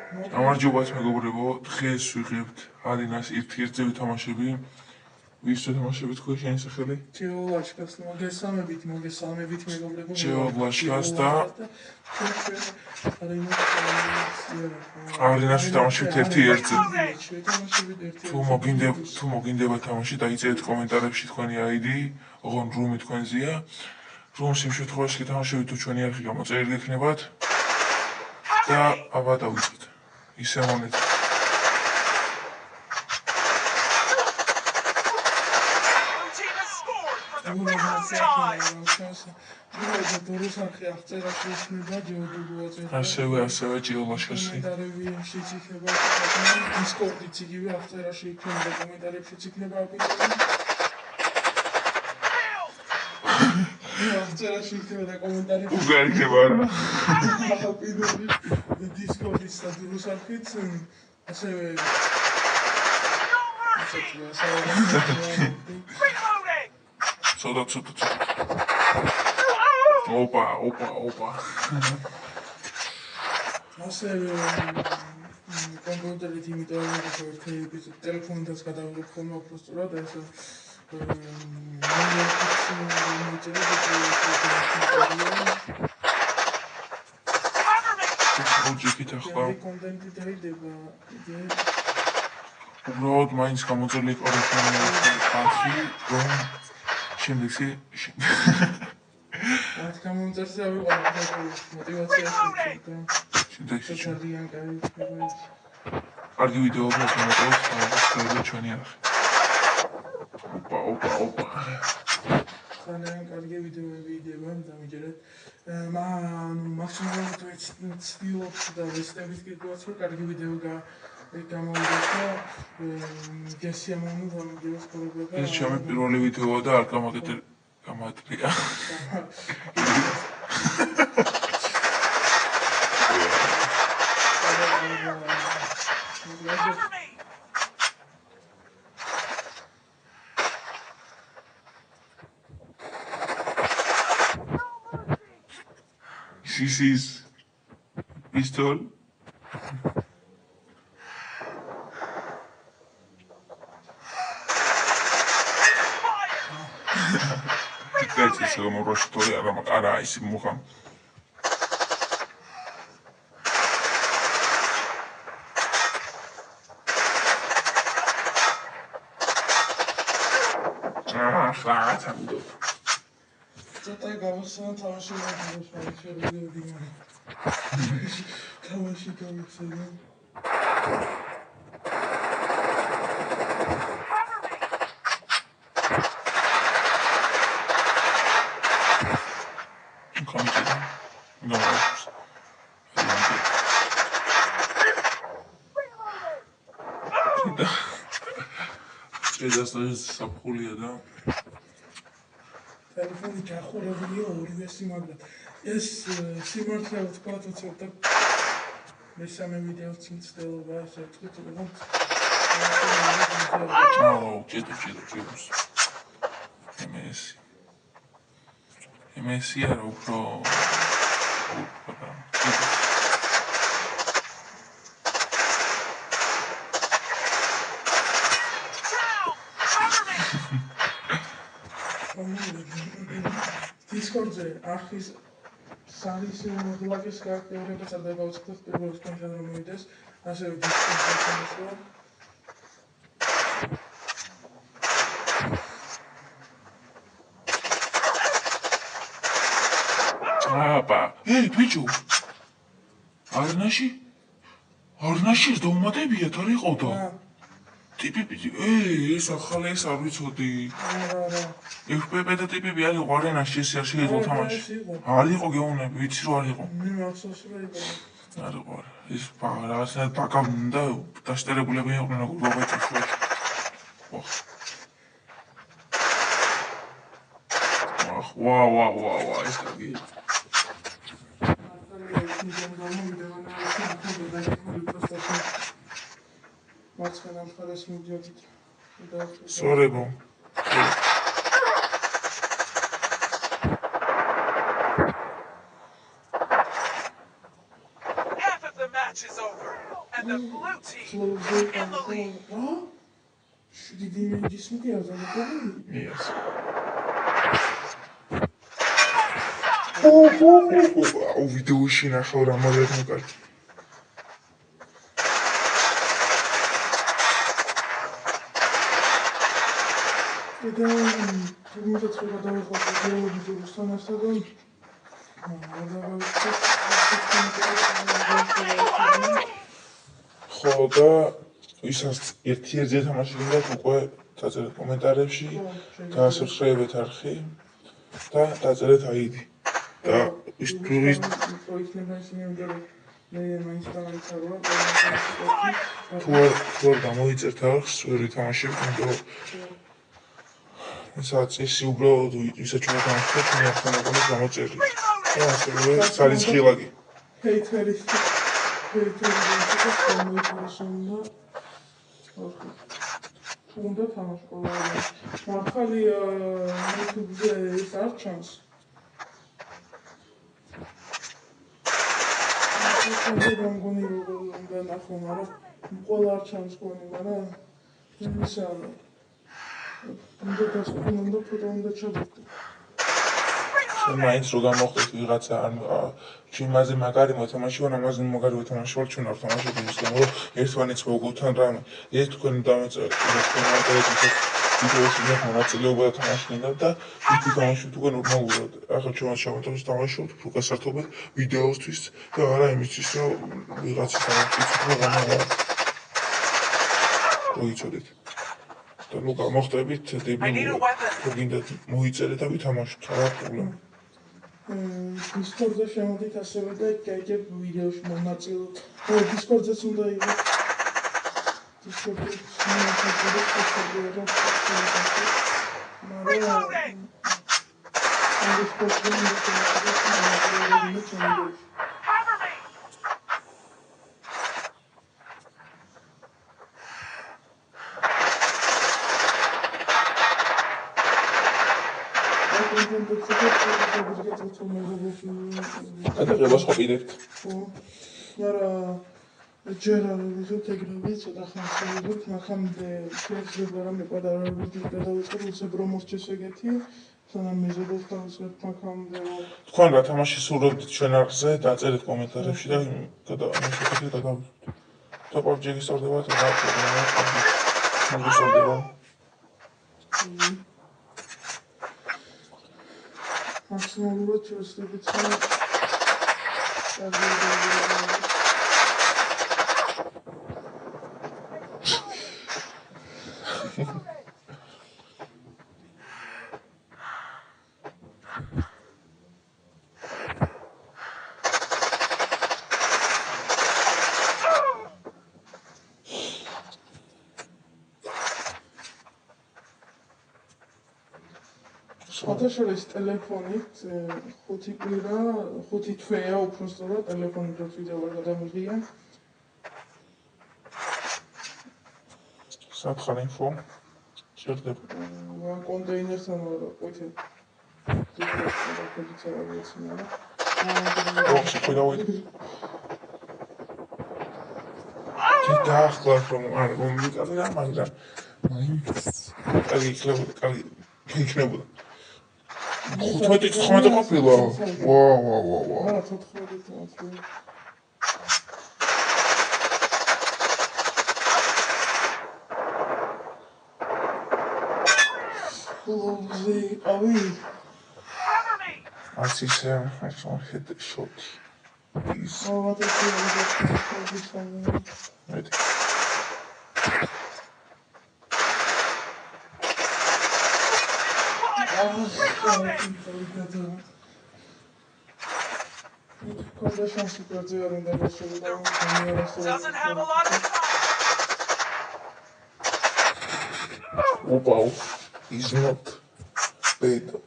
გამარჯობათ მეგობრებო, დღეს ვიღებთ არენას ერთ-ერთზე ვითამაშები. ვის თამაშებით თქვენ შენი სახელი? ჯეოლაშკას, მოგესალმებით მეგობრებო. ჯეოლაშკას და არენას ვითამაშებით ერთ-ერთზე. თუ მოგინდება თამაში, დაიწერეთ კომენტარებში თქვენი ID, ოღონდ რუმი თქვენზეა. რუმს იმ შემთხვევაში გითამაშებით თუ ჩვენი არხი გამოწერილი გექნებათ და აბა დავიწყეთ. ისე მონეთ. ასევე ჯეოლაშკასი. კომენტარებში იქნება დისკორდიც იგივე აღწერაში იქნება კომენტარებშიც იქნება აღწერაში იქნება და კომენტარებში უგარ იქნება რა. დისკორდის და დურუს არხიც ასევე ცოტა. ოპა. ასევე კომპიუტერით იმიტომ რომ ერთი ეპიზოდი ტელეფონითაც გადავიღებ ხოლმე უბრალოდ ეს პროჯექტით ახლა კონტენტი დაიდება უბრალოდ მაინც გამოწერილი ყურებიანი არხი რომ შემდეგში მათ გამომწერზე ავიყო мотивацიაში და შემდეგში ძალიან კარგი კარგი ვიდეოები მოგვიყვება ჩვენი არხი. ოპა. ძალიან კარგი ვიდეოები იდება, დამიჯერეთ. მაქსიმალურად ვცდილობთ და ვესწრებით კიდევაც რომ კარგი ვიდეო გამოვიდეს და გესიამოვნო გამიგოს ყურებება. ეს ჩემი პირველი ვიდეოა და არ გამაკეთე გამატრია. This is pistol. That's it. So more story. Ara isi muham. Flat. ცოტა გავხსნა თამაში შევიდეოდი მაგრამ თამაში გავიხსნა ეს საფხულია და ტელეფონი ჩახურებულია ორივე სიმაგრად. ეს სიმართლე ვთქვა ცოტა მესამე ვიდეოც მცდელობა ესე ვთქვით რომ ჭიდროს. MS არა უფრო დისკორდზე არხის სარის მოდულაკის გარკვეულებაც არ დავაწყოთ პირველ კონტენტს რომ მოვიდეს ასევე დისკორდზე აბა ბიჭო არნაში ეს დაუმატებიათ არ იყო და ტიპები ეს ახალი ეს არ ვიცოდი FPP და ტიპები არ იყო არენაში ეს არ შეიძლება თამაში არ იყო გეუბნები ვიცი რომ არ იყო მე მახსოვს რომ იყო არ იყო ეს რაღაცა დაკავდნენ და დაშტერებულები იყვნენ როგორ გოგეჭი ვა ეს კარგი მარცხენა მხარეს მივდიოდით. Sorego. Half of the match is over. დიდი ჯისმი აზრებული. Yes. აუ ვიდეოში ნახავ რა მაგარი კარგი. და თუმცა ცოტა დავიხვალე ვიდეოსთან ასთან ხო და ვისაც ერთ-ერთი თამაში გინდათ უკვე დაწერეთ კომენტარებში, დაასაბსკრაიბეთ არხი და დაწერეთ ID. და ის ტურისტ თუ არ გამოიწერთ არხს, ვერ ვითამაშებ, იმიტომ წესი უბრალოდ ვისაც ჩვენ დავხსნით, ჩვენ ახლა გამოწერილი. და ასევე სარიცხილაკი. ჰეითერის უნდა თამაშკოლა. მართალი YouTube-ზე ეს არ ჩანს. მე მგონი უნდა ნახო, მაგრამ ყველა არ ჩანს გონი, მაგრამ ისა უნდა დასკვნო და ფოტო უნდა ჩადო. მაინც რო გამოხდეთ ვიღაცა იმაზე მაგარი მოთამაშე ვარ, ამაზე მაგარი მოთამაშე ვარ, ჩვენ არ თამაშობთ ის გამო რომ ერთმანეთს მოგოთან რამე. ეს თქვენ დამეწერეთ ვიდეოში მე მონაწილეობა თამაშობთ და ვიდი თამაშობთ უკვე ნორმალურად. ახლა ჩვენ შევამოწმოთ თამაშობთ უფრო გასართობად ვიდეოსთვის და არა იმისთვის რომ ვიღაცა თამაშობს უფრო გამავალ. მოიცოდეთ. და ნუ გამოხდებით დებილურად. თუ გინდათ მოიწერეთ და ვითამაშოთ, რა პრობლემა. Discord-ზე შემოდით ასევე და გაიგებ ვიდეოში მონაწილეობთ. Discord-ზეც უნდა იყოს. Discord-ზე გადაღებას ვყიდებთ. მაგრამ ჯერ არ ვიღებ ეგრევე ცოტა ხანს ვიღებ, მახამდე შეიძლება რამე პატარა ვიდეო გადავიწყებ, უცებ რომ მოსჩეს ეგეთი, სანამ მეზობელს დავიწყებ მახამდე. თქვენ რა თამაში სურდით ჩვენ არხზე, დაწერეთ კომენტარებში და გადავიდეთ. და PUBG გისწორდებათ რა პრობლემა აქვს. მოგესალმება. მაქსიმალურად შევსწრებით Ათაშორის ტელეფონით 5 კვირა, 5 თვეა უბრალოდ ტელეფონით რო ვიდეო არ გადამიღია. სათხარ ინფო შეგდება. კონტეინერთან არა ყვითი. ოქში ყვიდავით. დაახლოებით რომ არ მომიტანე რა, მაგრამ კარგი იქნებოდა. 15 ყოფილა. ვა. არა 14 I see Sam. I just want to hit the shot. Please. what is Ready. Doesn't have a lot of time. Wow, he's not bad.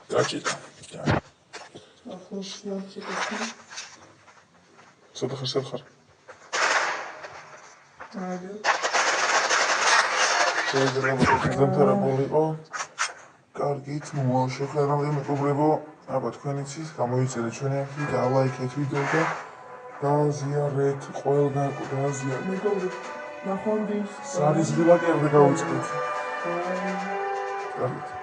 Gotcha. صدق შეგრძნებოდი დამთავრებული იყო. კარგით, მოვალ შეხვედრამდე მეგობრებო, აბა თქვენიც ის გამოიწერეთ ჩვენი არქივი და ლაიქეთ ვიდეო და გააზიარეთ ყველგან გააზიარეთ. მეგობრებო, ნახვამდის. სარის ღილაკი არ დავიწყეთ. კარგით.